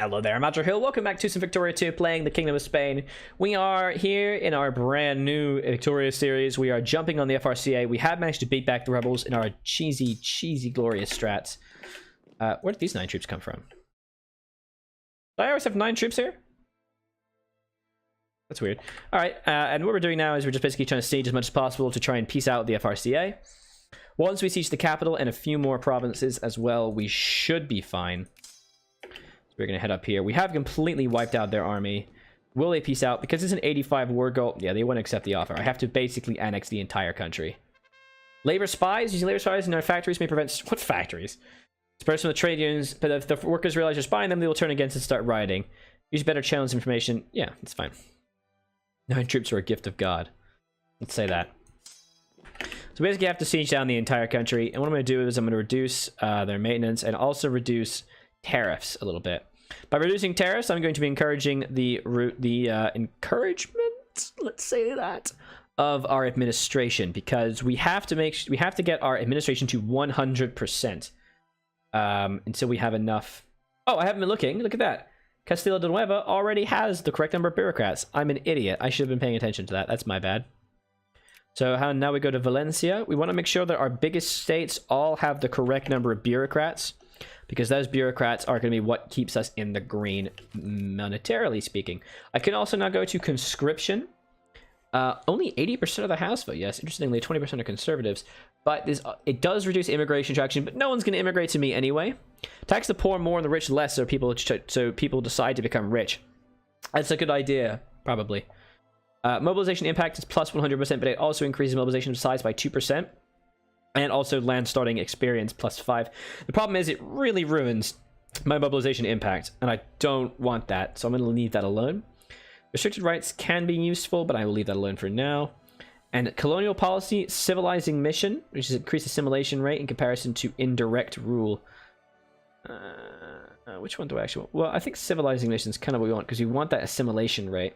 Hello there, I'm Aldrahill. Welcome back to some Victoria 2, playing the Kingdom of Spain. We are here in our brand new Victoria series. We are jumping on the FRCA. We have managed to beat back the rebels in our cheesy, glorious strats. Where did these 9 troops come from? Do I always have 9 troops here? That's weird. Alright, and what we're doing now is we're just basically trying to siege as much as possible to try and peace out the FRCA. Once we siege the capital and a few more provinces as well, we should be fine. So we're going to head up here. We have completely wiped out their army. Will they peace out? Because it's an 85 war goal. Yeah, they won't accept the offer. I have to basically annex the entire country. Labor spies. Using labor spies in our factories may prevent... What factories? Dispersion of the trade unions. But if the workers realize you're spying them, they will turn against and start rioting. Use better channels information. Yeah, it's fine. 9 troops are a gift of God. Let's say that. So basically, I have to siege down the entire country. And what I'm going to do is I'm going to reduce their maintenance and also reduce tariffs a little bit. By reducing tariffs, I'm going to be encouraging the encouragement, let's say that, of our administration, because we have to get our administration to 100% until we have enough. Oh, I haven't been looking. Look at that. Castilla de Nueva already has the correct number of bureaucrats. I'm an idiot. I should have been paying attention to that. That's my bad. So now we go to Valencia. We want to make sure that our biggest states all have the correct number of bureaucrats, because those bureaucrats are going to be what keeps us in the green, monetarily speaking. I can also now go to conscription. Only 80% of the House vote. Yes, interestingly, 20% are conservatives. But it does reduce immigration attraction, but no one's going to immigrate to me anyway. Tax the poor more and the rich less, so people decide to become rich. That's a good idea, probably. Mobilization impact is plus 100%, but it also increases mobilization size by 2%. And also land starting experience plus 5. The problem is it really ruins my mobilization impact, and I don't want that, so I'm going to leave that alone. Restricted rights can be useful, but I will leave that alone for now. And colonial policy, civilizing mission, which is increased assimilation rate in comparison to indirect rule. Which one do I actually want? Well, I think civilizing mission is kind of what we want, because we want that assimilation rate.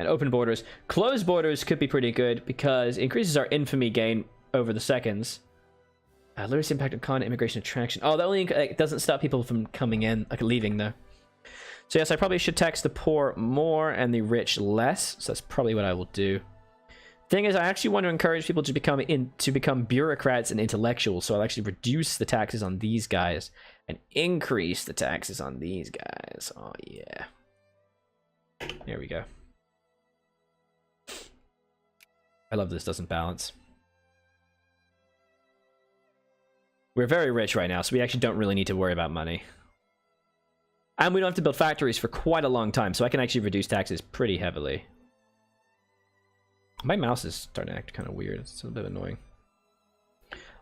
And open borders. Closed borders could be pretty good, because it increases our infamy gain over the seconds. Lowest impact on con immigration attraction. Oh, that only doesn't stop people from coming in, like leaving though. So yes, I probably should tax the poor more and the rich less. So that's probably what I will do. Thing is, I actually want to encourage people to become bureaucrats and intellectuals. So I'll actually reduce the taxes on these guys and increase the taxes on these guys. Oh yeah. There we go. I love this doesn't balance. We're very rich right now, so we actually don't really need to worry about money. And we don't have to build factories for quite a long time, so I can actually reduce taxes pretty heavily. My mouse is starting to act kind of weird. It's a bit annoying.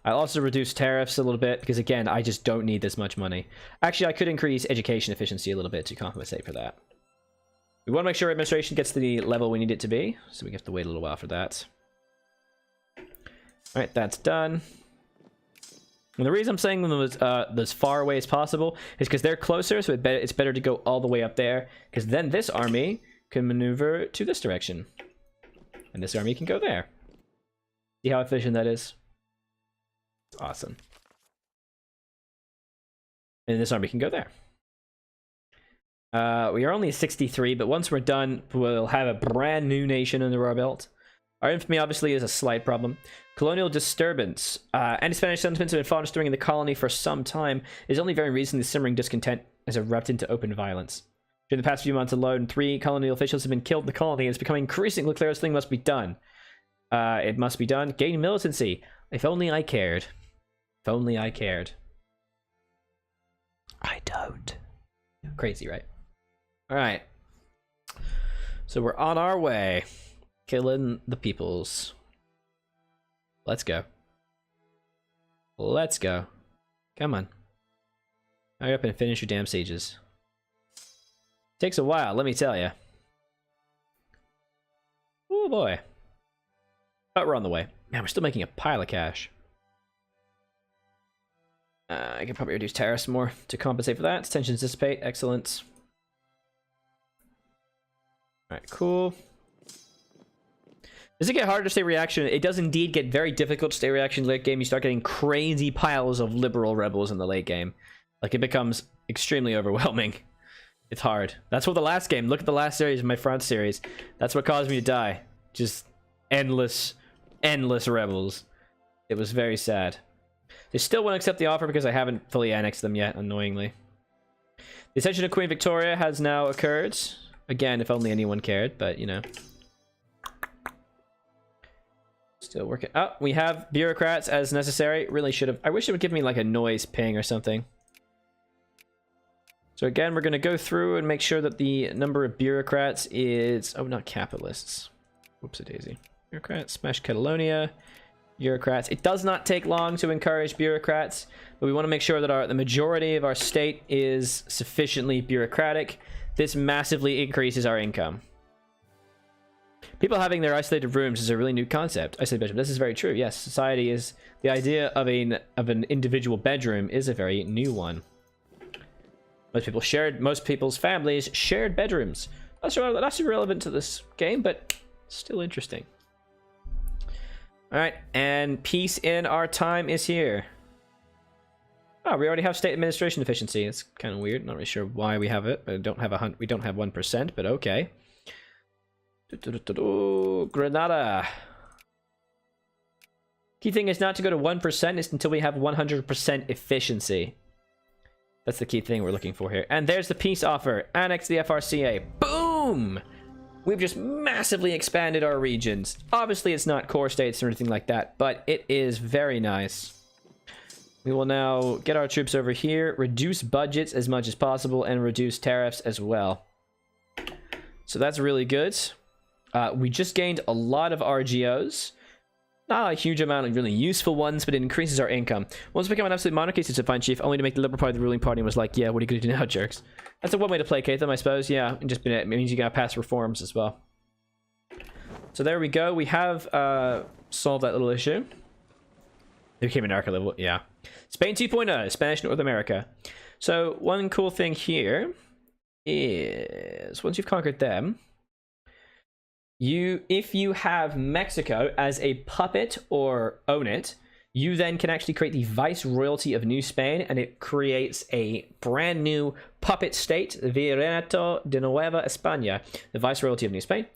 I'll also reduce tariffs a little bit, because again, I just don't need this much money. Actually, I could increase education efficiency a little bit to compensate for that. We want to make sure administration gets to the level we need it to be, so we have to wait a little while for that. Alright, that's done. And the reason I'm saying them as far away as possible is because they're closer, so it's better to go all the way up there, because then this army can maneuver to this direction. And this army can go there. See how efficient that is? It's awesome. And this army can go there. We are only 63, but once we're done, we'll have a brand new nation under our belt. Our infamy obviously is a slight problem. Colonial Disturbance. Anti-Spanish sentiments have been fostering in the colony for some time. It is only very recently simmering discontent has erupted into open violence. During the past few months alone, 3 colonial officials have been killed in the colony, and it's becoming increasingly clear this thing must be done. It must be done. Gain militancy. If only I cared. If only I cared. I don't. Crazy, right? Alright. So we're on our way. Killing the peoples. Let's go. Let's go. Come on. Hurry up and finish your damn sieges. Takes a while, let me tell you. Oh boy. But we're on the way. Man, we're still making a pile of cash. I can probably reduce tariffs more to compensate for that. Tensions dissipate. Excellent. Alright, cool. Does it get harder to stay reaction? It does indeed get very difficult to stay reaction late game. You start getting crazy piles of liberal rebels in the late game. Like, it becomes extremely overwhelming. It's hard. That's what the last game, look at the last series of my France series. That's what caused me to die. Just endless rebels. It was very sad. They still won't accept the offer because I haven't fully annexed them yet, annoyingly. The ascension of Queen Victoria has now occurred. Again, if only anyone cared, but you know. Still working. Oh, we have bureaucrats as necessary. Really should have. I wish it would give me like a noise ping or something. So again, we're going to go through and make sure that the number of bureaucrats is... Oh, not capitalists. Whoopsie-daisy. Bureaucrats, smash Catalonia. Bureaucrats. It does not take long to encourage bureaucrats, but we want to make sure that the majority of our state is sufficiently bureaucratic. This massively increases our income. People having their isolated rooms is a really new concept. Isolated bedroom. This is very true. Yes, society is... The idea of an individual bedroom is a very new one. Most people's families shared bedrooms. That's irrelevant to this game, but still interesting. All right, and peace in our time is here. Oh, we already have state administration efficiency. It's kind of weird. Not really sure why we have it. But we don't have 1%, but okay. Granada. Key thing is not to go to 1%. It's until we have 100% efficiency. That's the key thing we're looking for here. And there's the peace offer. Annex the FRCA. Boom! We've just massively expanded our regions. Obviously, it's not core states or anything like that, but it is very nice. We will now get our troops over here, reduce budgets as much as possible, and reduce tariffs as well. So that's really good. We just gained a lot of RGOs. Not a huge amount of really useful ones, but it increases our income. Once we become an absolute monarchy, said Fine Chief, only to make the Liberal Party the ruling party, and was like, yeah, what are you going to do now, jerks? That's a one way to placate them, I suppose. Yeah, and it means you got to pass reforms as well. So there we go. We have solved that little issue. They became an Arca level, yeah. Spain 2.0, Spanish North America. So one cool thing here is once you've conquered them, if you have Mexico as a puppet or own it, you then can actually create the Viceroyalty of New Spain, and it creates a brand new puppet state, Virreinato de Nueva España, the Viceroyalty of New Spain,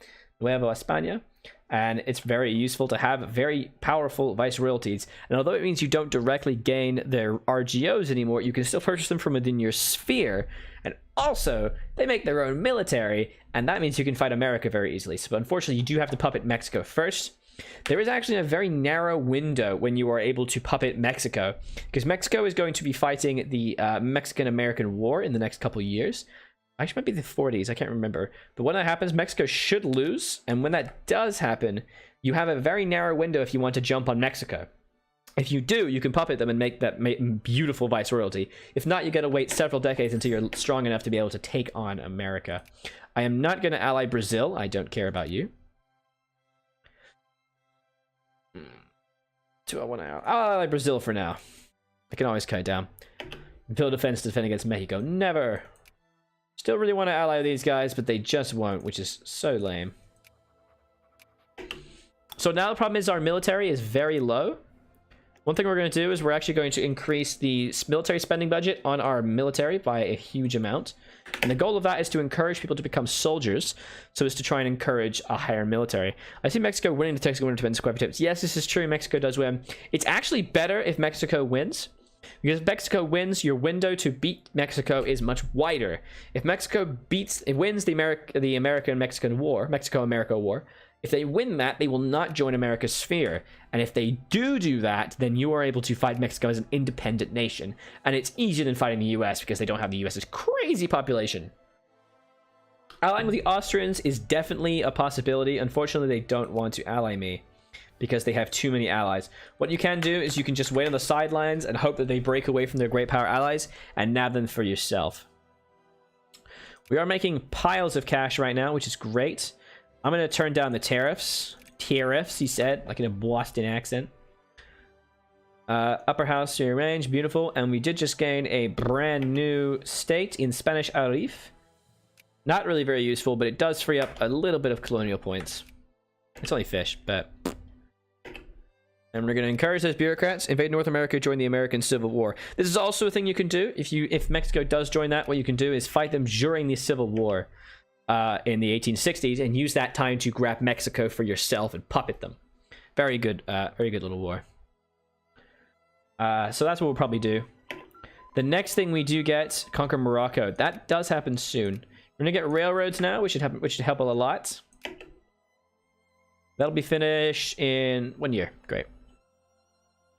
Nueva España. And it's very useful to have very powerful viceroyalties. And although it means you don't directly gain their RGOs anymore, you can still purchase them from within your sphere. And also, they make their own military, and that means you can fight America very easily. So unfortunately, you do have to puppet Mexico first. There is actually a very narrow window when you are able to puppet Mexico, because Mexico is going to be fighting the Mexican-American War in the next couple of years. Actually, it might be the 40s. I can't remember. But when that happens, Mexico should lose. And when that does happen, you have a very narrow window if you want to jump on Mexico. If you do, you can puppet them and make that beautiful viceroyalty. If not, you got to wait several decades until you're strong enough to be able to take on America. I am not going to ally Brazil. I don't care about you. Do I want to I'll ally Brazil for now. I can always cut it down. Build defense to defend against Mexico. Never. Still really want to ally these guys, but they just won't, which is so lame. So now the problem is our military is very low. One thing we're going to do is we're actually going to increase the military spending budget on our military by a huge amount. And the goal of that is to encourage people to become soldiers, so as to try and encourage a higher military. I see Mexico winning the Texas Winter Defense Square tips. Yes, this is true. Mexico does win. It's actually better if Mexico wins. Because if Mexico wins, your window to beat Mexico is much wider. If Mexico wins the American-Mexican War, Mexico-America War, if they win that, they will not join America's sphere. And if they do that, then you are able to fight Mexico as an independent nation. And it's easier than fighting the US because they don't have the US's crazy population. Allying with the Austrians is definitely a possibility. Unfortunately, they don't want to ally me, because they have too many allies. What you can do is you can just wait on the sidelines and hope that they break away from their great power allies and nab them for yourself. We are making piles of cash right now, which is great. I'm going to turn down the tariffs. Tariffs, he said, like in a Boston accent. Upper house to arrange, beautiful. And we did just gain a brand new state in Spanish Arif. Not really very useful, but it does free up a little bit of colonial points. It's only fish, but... And we're going to encourage those bureaucrats, invade North America, join the American Civil War. This is also a thing you can do. If Mexico does join that, what you can do is fight them during the Civil War in the 1860s and use that time to grab Mexico for yourself and puppet them. Very good little war. So that's what we'll probably do. The next thing we do get, conquer Morocco. That does happen soon. We're going to get railroads now, which should help a lot. That'll be finished in 1 year. Great.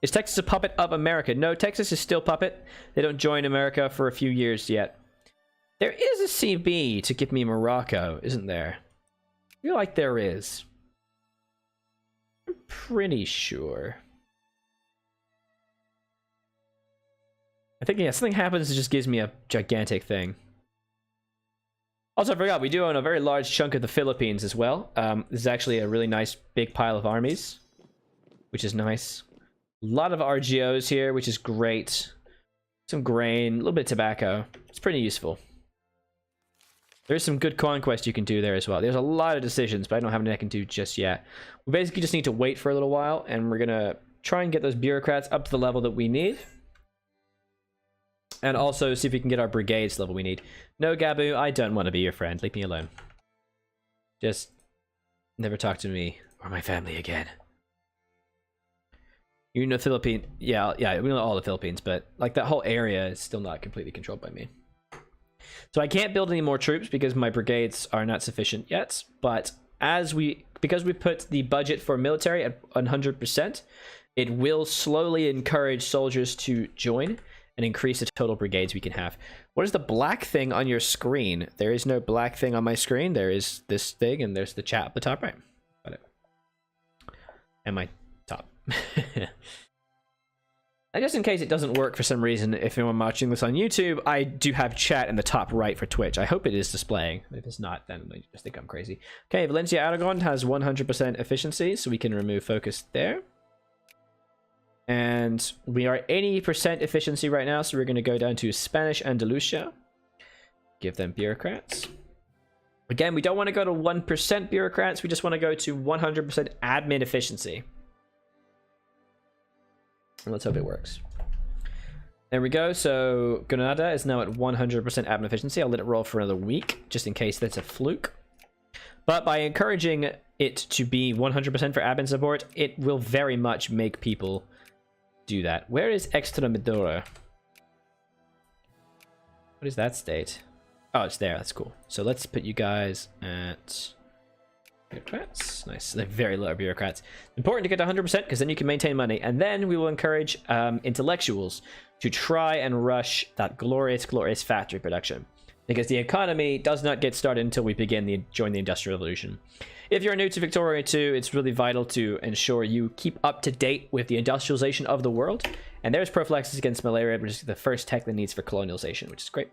Is Texas a puppet of America? No, Texas is still puppet. They don't join America for a few years yet. There is a CB to give me Morocco, isn't there? I feel like there is. I'm pretty sure. I think, yeah, something happens that just gives me a gigantic thing. Also, I forgot, we do own a very large chunk of the Philippines as well. This is actually a really nice big pile of armies, which is nice. A lot of RGOs here, which is great. Some grain, a little bit of tobacco. It's pretty useful. There's some good conquest you can do there as well. There's a lot of decisions, but I don't have anything I can do just yet. We basically just need to wait for a little while, and we're going to try and get those bureaucrats up to the level that we need. And also see if we can get our brigades level we need. No, Gabu, I don't want to be your friend. Leave me alone. Just never talk to me or my family again. You know, Philippines. Yeah, we know all the Philippines, but like that whole area is still not completely controlled by me. So I can't build any more troops because my brigades are not sufficient yet. But because we put the budget for military at 100%, it will slowly encourage soldiers to join and increase the total brigades we can have. What is the black thing on your screen? There is no black thing on my screen. There is this thing, and there's the chat at the top right. Got it. And my top. And just in case it doesn't work for some reason, if anyone watching this on YouTube, I do have chat in the top right for Twitch. I hope it is displaying. If it's not, then I just think I'm crazy. Okay, Valencia Aragon has 100% efficiency, so we can remove focus there. And we are 80% efficiency right now, so we're going to go down to Spanish Andalusia. Give them bureaucrats. Again, we don't want to go to 1% bureaucrats, we just want to go to 100% admin efficiency. And let's hope it works. There we go, so Granada is now at 100% admin efficiency. I'll let it roll for another week, just in case that's a fluke. But by encouraging it to be 100% for admin support, it will very much make people do that. Where is Extremadura? What is that state? Oh, it's there. That's cool. So let's put you guys at bureaucrats. Nice. They're very low bureaucrats. Important to get to 100% because then you can maintain money. And then we will encourage intellectuals to try and rush that glorious, glorious factory production. Because the economy does not get started until we join the Industrial Revolution. If you're new to Victoria 2, it's really vital to ensure you keep up to date with the industrialization of the world. And there's prophylaxis against malaria, which is the first tech that needs for colonialization, which is great.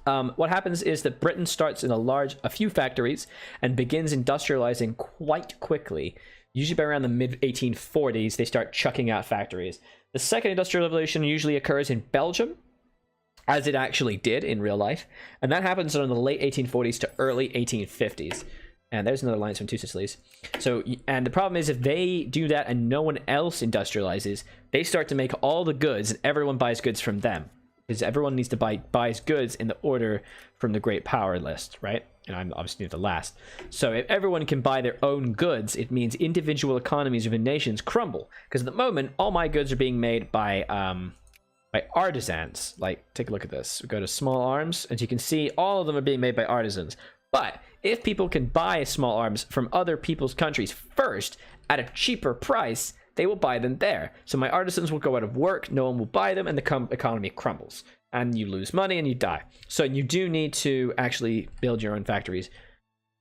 What happens is that Britain starts in a few factories and begins industrializing quite quickly. Usually by around the mid-1840s, they start chucking out factories. The second industrial revolution usually occurs in Belgium, as it actually did in real life. And that happens in the late 1840s to early 1850s. And there's another line from Two Sicilies. So, and the problem is if they do that and no one else industrializes, they start to make all the goods and everyone buys goods from them. Because everyone needs to buys goods in the order from the great power list, right? And I'm obviously the last. So if everyone can buy their own goods, it means individual economies within nations crumble. Because at the moment, all my goods are being made by artisans. Like, take a look at this. We go to small arms, and you can see all of them are being made by artisans. But if people can buy small arms from other people's countries first at a cheaper price, they will buy them there. So my artisans will go out of work, no one will buy them, and the economy crumbles. And you lose money and you die. So you do need to actually build your own factories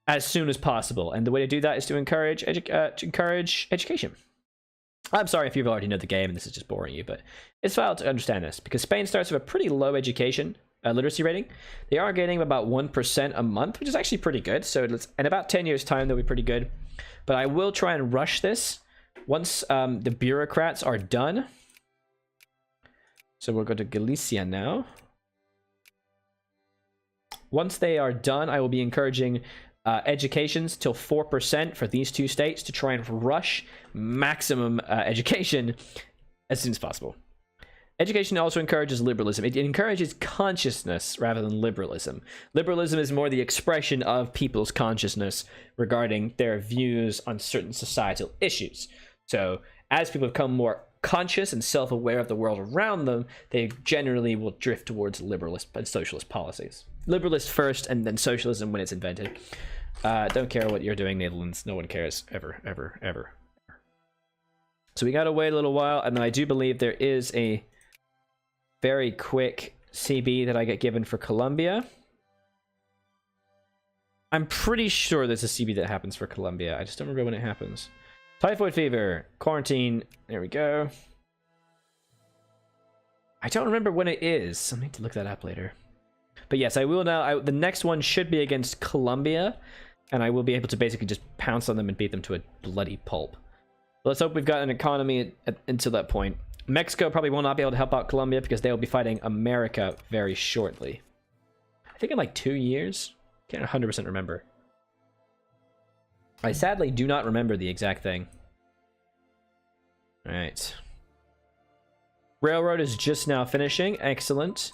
as soon as possible. And the way to do that is to encourage education. I'm sorry if you've already know the game and this is just boring you, but it's vital to understand this. Because Spain starts with a pretty low education literacy rating. They are getting about 1% a month, which is actually pretty good. So in about 10 years' time, they'll be pretty good. But I will try and rush this once the bureaucrats are done. So we'll go to Galicia now. Once they are done, I will be encouraging Educations till 4% for these two states to try and rush maximum education as soon as possible. Education also encourages liberalism. It encourages consciousness rather than liberalism. Liberalism is more the expression of people's consciousness regarding their views on certain societal issues. So as people become more conscious and self-aware of the world around them, they generally will drift towards liberalist and socialist policies. Liberalist first, and then socialism when it's invented. Don't care what you're doing, Netherlands. No one cares. Ever. So we gotta wait a little while, and then I do believe there is a very quick CB that I get given for Colombia. I'm pretty sure there's a CB that happens for Colombia. I just don't remember when it happens. Typhoid fever. Quarantine. There we go. I don't remember when it is. I need to look that up later. But yes, I will now. The next one should be against Colombia, and I will be able to basically just pounce on them and beat them to a bloody pulp. Let's hope we've got an economy until that point. Mexico probably will not be able to help out Colombia because they will be fighting America very shortly. I think in like 2 years. Can't 100% remember. I sadly do not remember the exact thing. Alright. Railroad is just now finishing. Excellent.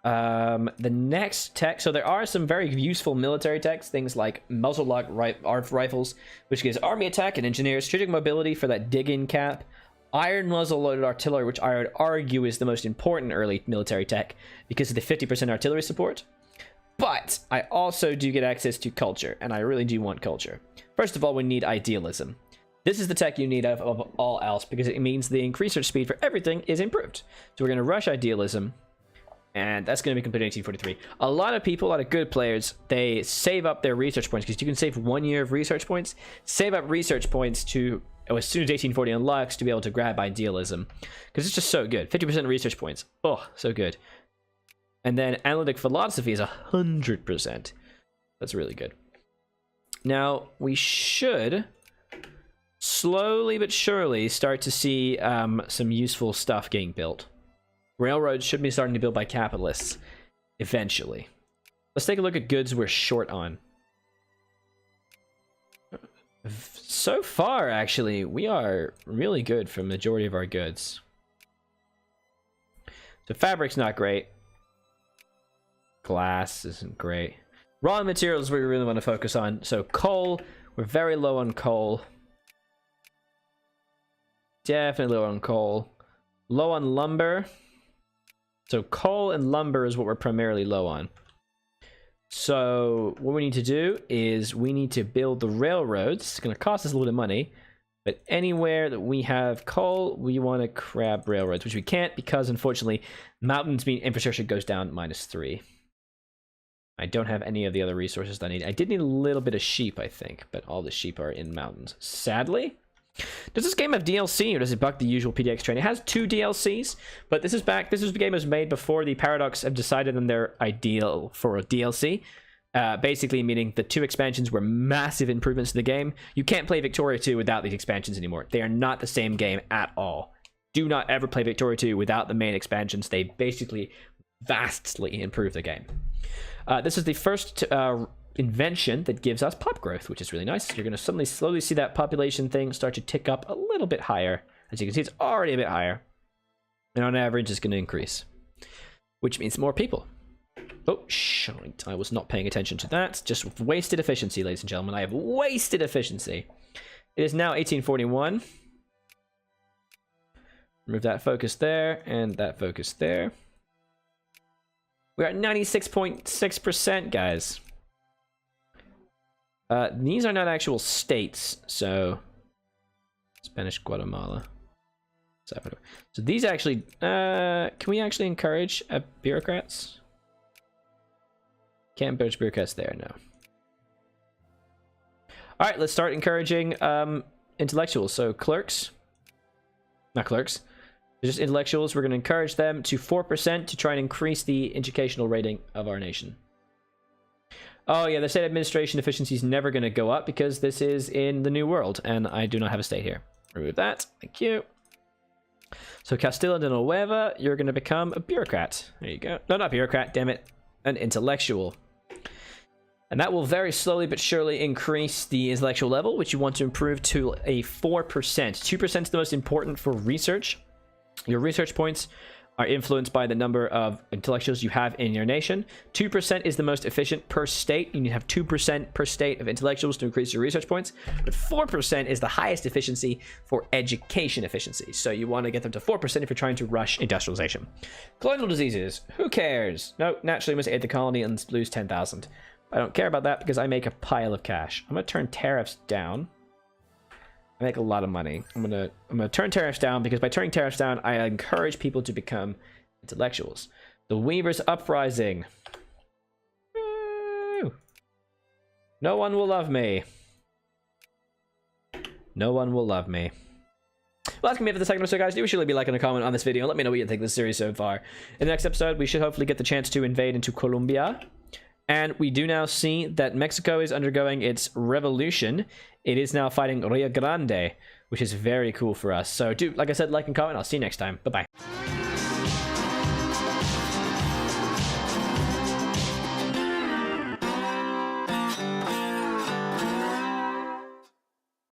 The next tech, so there are some very useful military techs, things like muzzle-lock rifles, which gives army attack and engineers strategic mobility for that dig-in cap. Iron muzzle-loaded artillery, which I would argue is the most important early military tech because of the 50% artillery support. But I also do get access to culture, and I really do want culture. First of all, we need idealism. This is the tech you need of all else because it means the increased research speed for everything is improved. So we're going to rush idealism. And that's going to be completed in 1843. A lot of people, a lot of good players, they save up their research points because you can save 1 year of research points. Save up research points to, as soon as 1840 unlocks, to be able to grab idealism. Because it's just so good. 50% research points. Oh, so good. And then analytic philosophy is 100%. That's really good. Now, we should slowly but surely start to see some useful stuff getting built. Railroads should be starting to build by capitalists eventually. Let's take a look at goods we're short on. So far, actually, we are really good for the majority of our goods. So fabric's not great. Glass isn't great. Raw materials we really want to focus on. So coal, we're very low on coal. Definitely low on coal. Low on lumber. So coal and lumber is what we're primarily low on. So what we need to do is we need to build the railroads. It's going to cost us a little bit of money. But anywhere that we have coal, we want to grab railroads, which we can't because, unfortunately, mountains mean infrastructure goes down -3. I don't have any of the other resources that I need. I did need a little bit of sheep, I think, but all the sheep are in mountains. Sadly. Does this game have DLC or does it buck the usual PDX train? It has 2 DLCs, but this is back. This game was made before the Paradox have decided on their ideal for a DLC. Basically meaning the 2 expansions were massive improvements to the game. You can't play Victoria 2 without these expansions anymore. They are not the same game at all. Do not ever play Victoria 2 without the main expansions. They basically vastly improve the game. This is the first invention that gives us pop growth, which is really nice. You're going to suddenly slowly see that population thing start to tick up a little bit higher. As you can see, it's already a bit higher. And on average, it's going to increase, which means more people. Oh, shite. I was not paying attention to that. Just wasted efficiency, ladies and gentlemen. I have wasted efficiency. It is now 1841. Remove that focus there and that focus there. We're at 96.6%, guys. These are not actual states, so Spanish Guatemala. So these actually, can we actually encourage bureaucrats? Can't encourage bureaucrats there, no. All right, let's start encouraging intellectuals. So clerks, not clerks, just intellectuals. We're going to encourage them to 4% to try and increase the educational rating of our nation. Oh yeah, the state administration efficiency is never going to go up because this is in the New World, and I do not have a state here. Remove that. Thank you. So Castilla de Nueva, you're going to become a bureaucrat. There you go. No, not bureaucrat, damn it. An intellectual. And that will very slowly but surely increase the intellectual level, which you want to improve to a 4%. 2% is the most important for research. Your research points are influenced by the number of intellectuals you have in your nation. 2% is the most efficient per state. You need to have 2% per state of intellectuals to increase your research points. But 4% is the highest efficiency for education efficiency. So you want to get them to 4% if you're trying to rush industrialization. Colonial diseases. Who cares? No, naturally we must aid the colony and lose 10,000. I don't care about that because I make a pile of cash. I'm going to turn tariffs down. I make a lot of money. I'm gonna turn tariffs down because by turning tariffs down, I encourage people to become intellectuals. The Weavers Uprising. Woo! No one will love me. No one will love me. Well, that's gonna be it for the second episode, guys. Do surely be liking and a comment on this video. Let me know what you think of this series so far. In the next episode, we should hopefully get the chance to invade into Colombia. And we do now see that Mexico is undergoing its revolution. It is now fighting Rio Grande, which is very cool for us. So do, like I said, like and comment. I'll see you next time. Bye-bye.